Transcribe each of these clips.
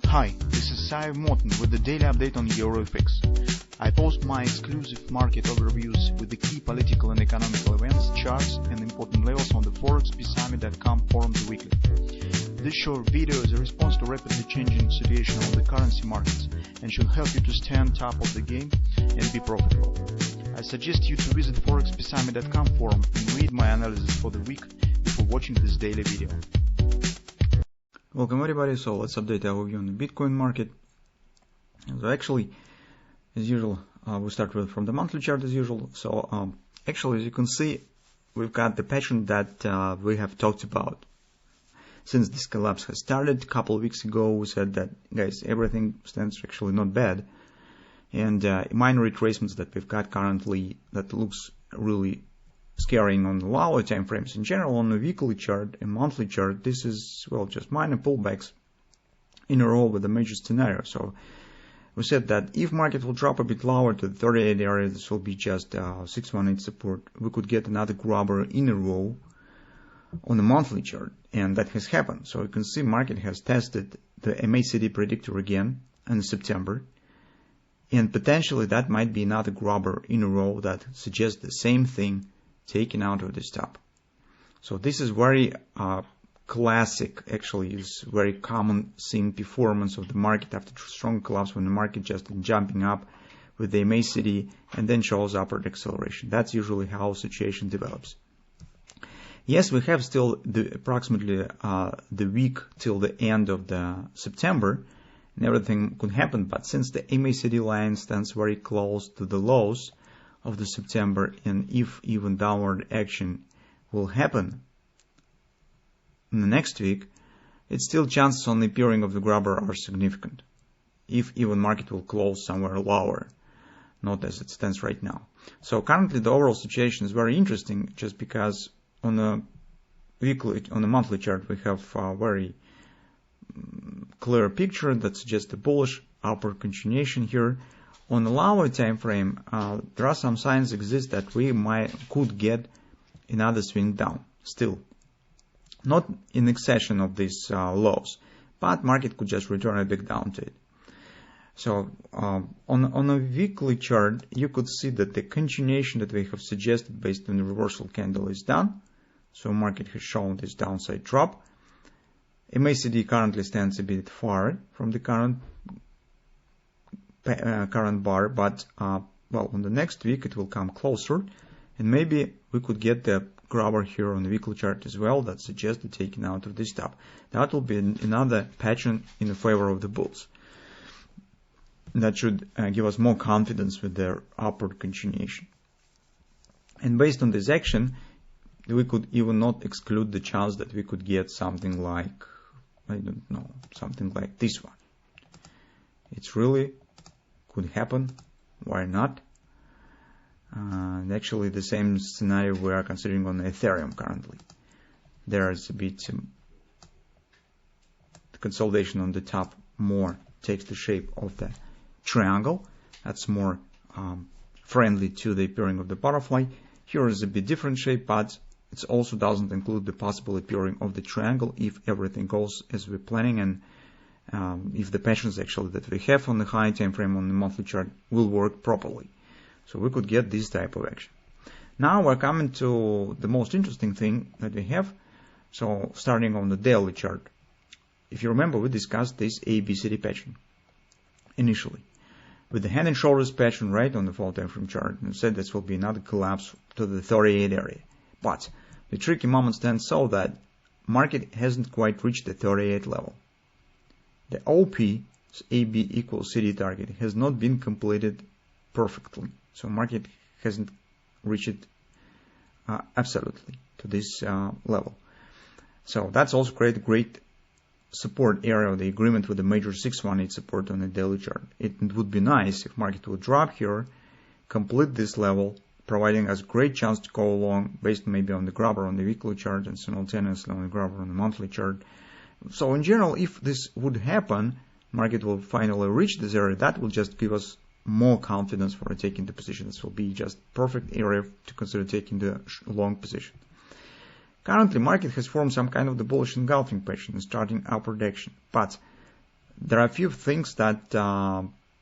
Hi, this is Sive Morten with the daily update on EuroFX. I post my exclusive market overviews with the key political and economical events, charts and important levels on the ForexPeaceArmy.com forums weekly. This short video is a response to rapidly changing situation on the currency markets and should help you to stay on top of the game and be profitable. I suggest you to visit ForexPeaceArmy.com forum and read my analysis for the week before watching this daily video. Welcome everybody. So let's update our view on the Bitcoin market. So actually, as usual, we start from the monthly chart as usual. So actually, as you can see, we've got the pattern that we have talked about since this collapse has started. A couple of weeks ago, we said that, guys, everything stands actually not bad. And minor retracements that we've got currently that looks really scaring on the lower time frames. In general, on the weekly chart and monthly chart, this is, well, just minor pullbacks in a row with a major scenario. So we said that if market will drop a bit lower to the 38 area, this will be just 618 support. We could get another grabber in a row on the monthly chart, and that has happened. So you can see market has tested the MACD predictor again in September, and potentially that might be another grabber in a row that suggests the same thing taken out of this top. So this is very classic, actually, is very common seeing performance of the market after strong collapse, when the market just jumping up with the MACD and then shows upward acceleration. That's usually how situation develops. Yes, we have still approximately the week till the end of the September, and everything could happen, but since the MACD line stands very close to the lows of the September, and if even downward action will happen in the next week, it's still chances on the appearing of the grabber are significant, if even market will close somewhere lower, not as it stands right now. So currently the overall situation is very interesting, just because on the monthly chart we have a very clear picture that suggests a bullish upward continuation here. On the lower time frame, there are some signs exist that we could get another swing down still, not in excession of these lows, but market could just return a big down to it. So on a weekly chart, you could see that the continuation that we have suggested based on the reversal candle is done. So market has shown this downside drop. MACD currently stands a bit far from the current bar, but well, on the next week it will come closer, and maybe we could get the grabber here on the weekly chart as well that suggests the taking out of this top. That will be another pattern in the favor of the bulls. That should give us more confidence with their upward continuation. And based on this action, we could even not exclude the chance that we could get something like, I don't know, something like this one. It's really could happen. Why not? And actually the same scenario we are considering on Ethereum currently. There is a bit the consolidation on the top more takes the shape of the triangle. That's more friendly to the appearing of the butterfly. Here is a bit different shape, but it also doesn't include the possible appearing of the triangle if everything goes as we're planning, and if the patterns actually that we have on the high time frame on the monthly chart will work properly. So we could get this type of action. Now we're coming to the most interesting thing that we have. So starting on the daily chart. If you remember, we discussed this ABCD pattern initially with the hand and shoulders pattern right on the 4 time frame chart, and said this will be another collapse to the 38 area. But the tricky moment stands so that market hasn't quite reached the 38 level. The OP, AB equals CD target, has not been completed perfectly. So market hasn't reached absolutely to this level. So that's also created a great support area of the agreement with the major 618 support on the daily chart. It would be nice if market would drop here, complete this level, providing us great chance to go along based maybe on the grabber on the weekly chart and simultaneously on the grabber on the monthly chart. So in general, if this would happen, market will finally reach this area. That will just give us more confidence for taking the position. This will be just perfect area to consider taking the long position. Currently, market has formed some kind of the bullish engulfing pattern and starting upward action, but there are a few things that,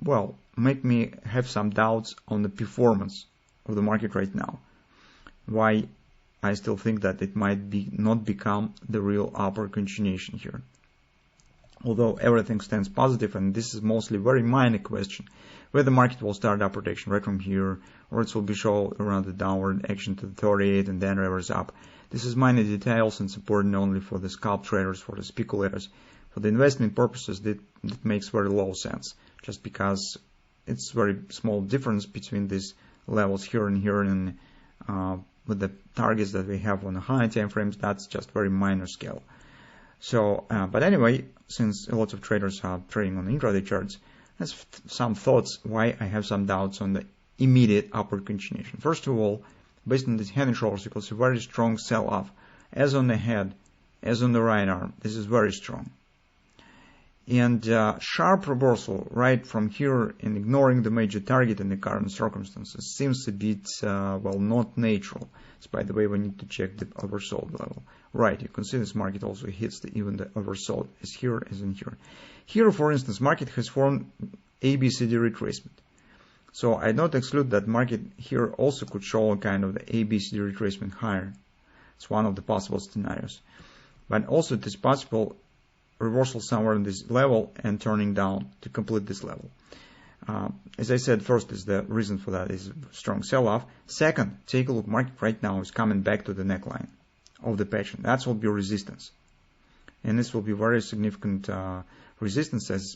well, make me have some doubts on the performance of the market right now. Why I still think that it might not become the real upper continuation here. Although everything stands positive, and this is mostly very minor question, whether the market will start upward action right from here, or it will be show around the downward action to the 38 and then reverse up. This is minor details and it's important only for the scalp traders, for the speculators. For the investment purposes, that makes very low sense, just because it's very small difference between these levels here and here, and with the targets that we have on the high time frames, that's just very minor scale. So, but anyway, since a lot of traders are trading on intraday charts, that's some thoughts why I have some doubts on the immediate upward continuation. First of all, based on this head and shoulders, you can see very strong sell-off, as on the head, as on the right arm. This is very strong. And sharp reversal right from here and ignoring the major target in the current circumstances seems a bit, well, not natural. So by the way, we need to check the oversold level. Right, you can see this market also hits even the oversold as here as in here. Here, for instance, market has formed ABCD retracement. So I don't exclude that market here also could show a kind of the ABCD retracement higher. It's one of the possible scenarios. But also it is possible reversal somewhere in this level and turning down to complete this level. As I said, first is the reason for that is strong sell-off. Second, take a look, market right now is coming back to the neckline of the pattern. That will be resistance. And this will be very significant resistance, as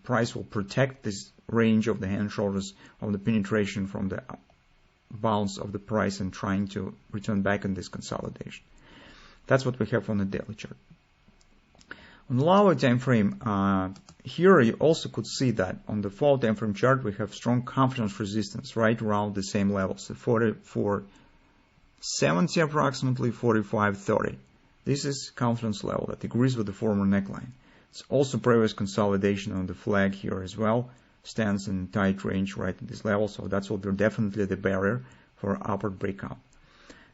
price will protect this range of the hand and shoulders of the penetration from the bounce of the price and trying to return back in this consolidation. That's what we have on the daily chart. On the lower time frame, here you also could see that on the 4 time frame chart we have strong confidence resistance right around the same levels, so 44.70 approximately, 45.30. This is confidence level that agrees with the former neckline. It's also previous consolidation on the flag here as well, stands in tight range right at this level, so that will be definitely the barrier for upward breakout.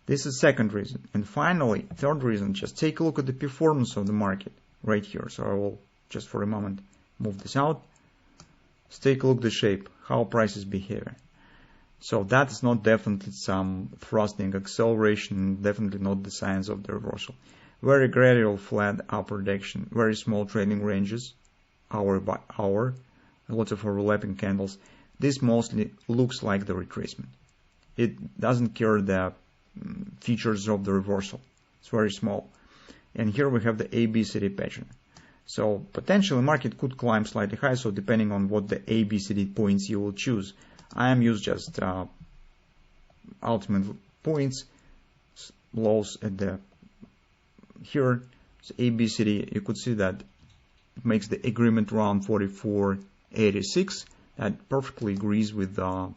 This is second reason. And finally, third reason, just take a look at the performance of the market right here. So I will just for a moment move this out. Let's take a look at the shape, how price is behaving. So that is not definitely some thrusting acceleration, definitely not the signs of the reversal. Very gradual flat upward action, very small trading ranges, hour by hour, a lot of overlapping candles. This mostly looks like the retracement. It doesn't carry the features of the reversal. It's very small. And here we have the ABCD pattern. So potentially market could climb slightly high, so depending on what the ABCD points you will choose. I am used just ultimate points, lows at the here. So ABCD, you could see that it makes the agreement around 44.86. That perfectly agrees with the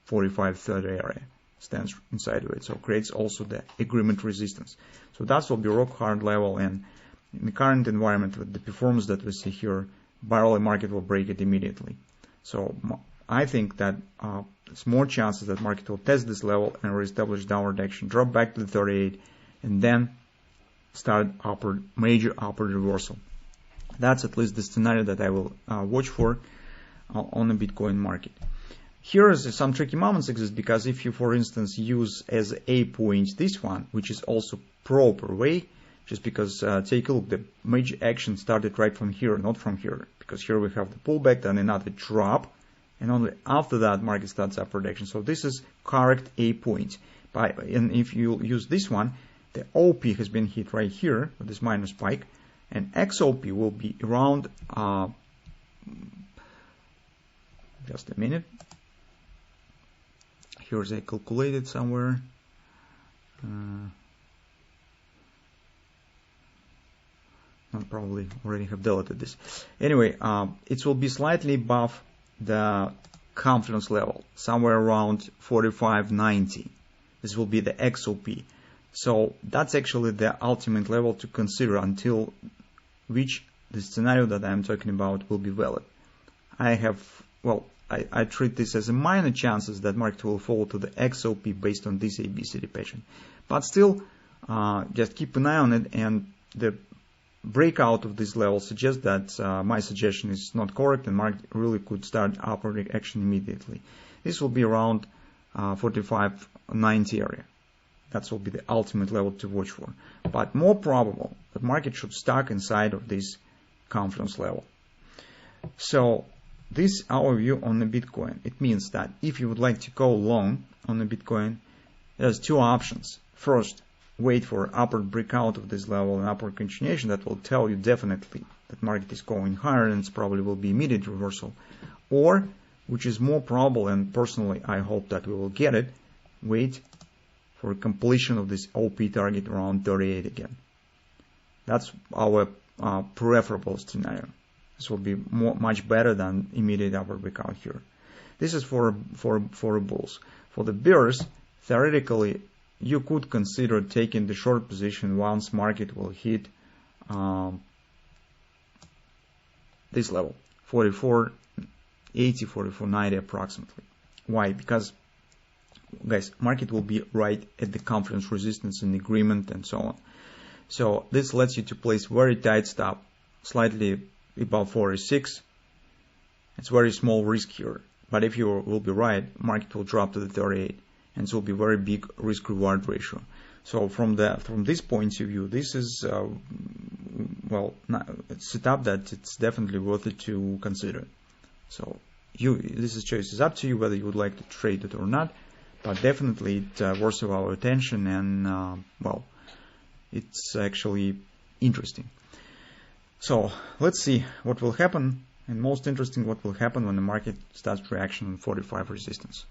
45.30 area. Stands inside of it, so creates also the agreement resistance. So that will be rock hard level, and in the current environment with the performance that we see here, barrel market will break it immediately. So I think that there's more chances that market will test this level and reestablish downward action, drop back to the 38, and then start major upward reversal. That's at least the scenario that I will watch for on the Bitcoin market. Here is some tricky moments exist, because if you, for instance, use as a point this one, which is also proper way, just because take a look, the major action started right from here, not from here, because here we have the pullback, then another drop, and only after that market starts upward action. So this is correct a point. And if you use this one, the OP has been hit right here with this minor spike, and XOP will be around. Just a minute. Here's I calculated somewhere. I probably already have deleted this. Anyway, it will be slightly above the confidence level, somewhere around 45.90. This will be the XOP. So that's actually the ultimate level to consider until which the scenario that I'm talking about will be valid. I treat this as a minor chances that market will fall to the XOP based on this ABCD pattern. But still, just keep an eye on it, and the breakout of this level suggests that my suggestion is not correct and market really could start upward action immediately. This will be around 45.90 area. That will be the ultimate level to watch for. But more probable that market should stuck inside of this confidence level. So this is our view on the Bitcoin. It means that if you would like to go long on the Bitcoin, there's two options. First, wait for upward breakout of this level and upward continuation. That will tell you definitely that market is going higher and it probably will be immediate reversal. Or, which is more probable, and personally I hope that we will get it, wait for completion of this OP target around 38 again. That's our preferable scenario. This will be much better than immediate upward breakout here. This is for bulls. For the bears, theoretically, you could consider taking the short position once market will hit this level, 44.80, 44.90 approximately. Why? Because, guys, market will be right at the confidence resistance and agreement and so on. So this lets you to place very tight stop, slightly above 46. It's very small risk here. But if you will be right, market will drop to the 38. And it will be very big risk-reward ratio. So from this point of view, this is it's set up that it's definitely worth it to consider. So this choice is up to you whether you would like to trade it or not, but definitely it's worth of our attention, and it's actually interesting. So let's see what will happen, and most interesting, what will happen when the market starts reaction on 45 resistance.